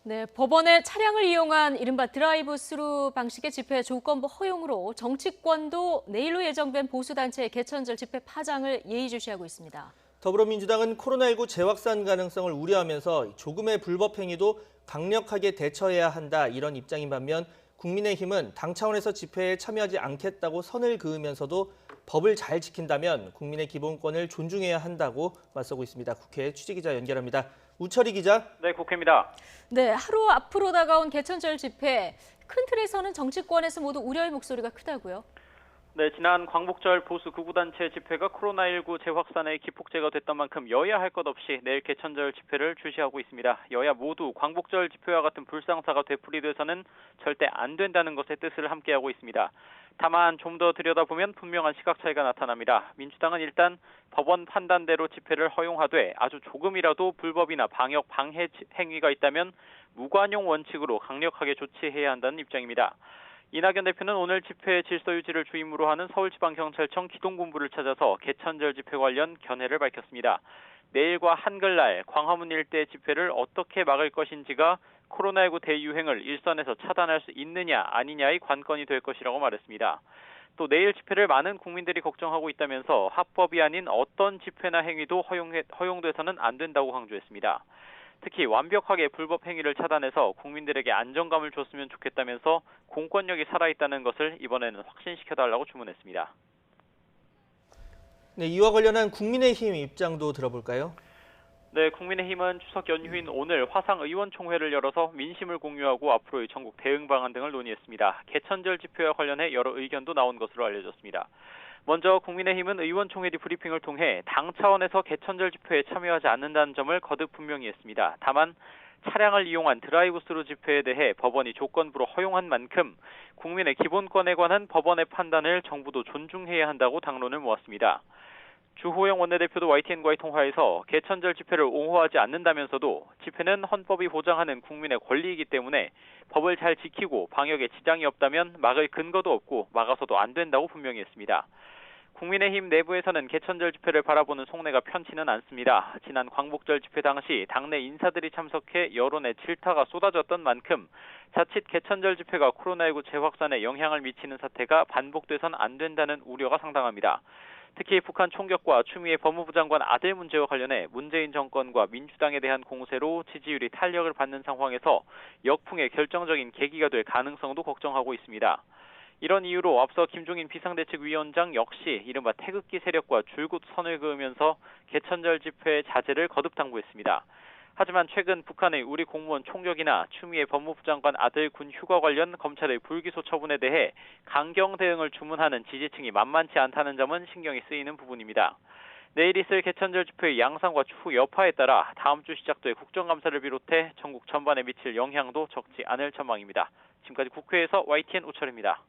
네, 법원의 차량을 이용한 이른바 드라이브 스루 방식의 집회 조건부 허용으로 정치권도 내일로 예정된 보수단체의 개천절 집회 파장을 예의주시하고 있습니다. 더불어민주당은 코로나19 재확산 가능성을 우려하면서 조금의 불법 행위도 강력하게 대처해야 한다 이런 입장인 반면 국민의힘은 당 차원에서 집회에 참여하지 않겠다고 선을 그으면서도 법을 잘 지킨다면 국민의 기본권을 존중해야 한다고 맞서고 있습니다. 국회 취재기자 연결합니다. 우철희 기자. 네, 국회입니다. 네, 하루 앞으로 다가온 개천절 집회, 큰 틀에서는 정치권에서 모두 우려의 목소리가 크다고요. 네, 지난 광복절 보수 극우단체 집회가 코로나19 재확산의 기폭제가 됐던 만큼 여야 할 것 없이 내일 개천절 집회를 주시하고 있습니다. 여야 모두 광복절 집회와 같은 불상사가 되풀이돼서는 절대 안 된다는 것의 뜻을 함께하고 있습니다. 다만 좀 더 들여다보면 분명한 시각 차이가 나타납니다. 민주당은 일단 법원 판단대로 집회를 허용하되 아주 조금이라도 불법이나 방역 방해 행위가 있다면 무관용 원칙으로 강력하게 조치해야 한다는 입장입니다. 이낙연 대표는 오늘 집회 질서 유지를 주임무로 하는 서울지방경찰청 기동본부를 찾아서 개천절 집회 관련 견해를 밝혔습니다. 내일과 한글날 광화문 일대 집회를 어떻게 막을 것인지가 코로나19 대유행을 일선에서 차단할 수 있느냐 아니냐의 관건이 될 것이라고 말했습니다. 또 내일 집회를 많은 국민들이 걱정하고 있다면서 합법이 아닌 어떤 집회나 행위도 허용돼서는 안 된다고 강조했습니다. 특히 완벽하게 불법 행위를 차단해서 국민들에게 안정감을 줬으면 좋겠다면서 공권력이 살아있다는 것을 이번에는 확신시켜달라고 주문했습니다. 네, 이와 관련한 국민의힘 입장도 들어볼까요? 네, 국민의힘은 추석 연휴인 오늘 화상의원총회를 열어서 민심을 공유하고 앞으로의 전국 대응 방안 등을 논의했습니다. 개천절 집회와 관련해 여러 의견도 나온 것으로 알려졌습니다. 먼저 국민의힘은 의원총회 뒤 브리핑을 통해 당 차원에서 개천절 집회에 참여하지 않는다는 점을 거듭 분명히 했습니다. 다만 차량을 이용한 드라이브 스루 집회에 대해 법원이 조건부로 허용한 만큼 국민의 기본권에 관한 법원의 판단을 정부도 존중해야 한다고 당론을 모았습니다. 주호영 원내대표도 YTN과의 통화에서 개천절 집회를 옹호하지 않는다면서도 집회는 헌법이 보장하는 국민의 권리이기 때문에 법을 잘 지키고 방역에 지장이 없다면 막을 근거도 없고 막아서도 안 된다고 분명히 했습니다. 국민의힘 내부에서는 개천절 집회를 바라보는 속내가 편치는 않습니다. 지난 광복절 집회 당시 당내 인사들이 참석해 여론의 질타가 쏟아졌던 만큼 자칫 개천절 집회가 코로나19 재확산에 영향을 미치는 사태가 반복돼선 안 된다는 우려가 상당합니다. 특히 북한 총격과 추미애 법무부 장관 아들 문제와 관련해 문재인 정권과 민주당에 대한 공세로 지지율이 탄력을 받는 상황에서 역풍의 결정적인 계기가 될 가능성도 걱정하고 있습니다. 이런 이유로 앞서 김종인 비상대책위원장 역시 이른바 태극기 세력과 줄곧 선을 그으면서 개천절 집회 자제를 거듭 당부했습니다. 하지만 최근 북한의 우리 공무원 총격이나 추미애 법무부 장관 아들 군 휴가 관련 검찰의 불기소 처분에 대해 강경 대응을 주문하는 지지층이 만만치 않다는 점은 신경이 쓰이는 부분입니다. 내일 있을 개천절 집회의 양상과 추후 여파에 따라 다음 주 시작될 국정감사를 비롯해 전국 전반에 미칠 영향도 적지 않을 전망입니다. 지금까지 국회에서 YTN 우철입니다.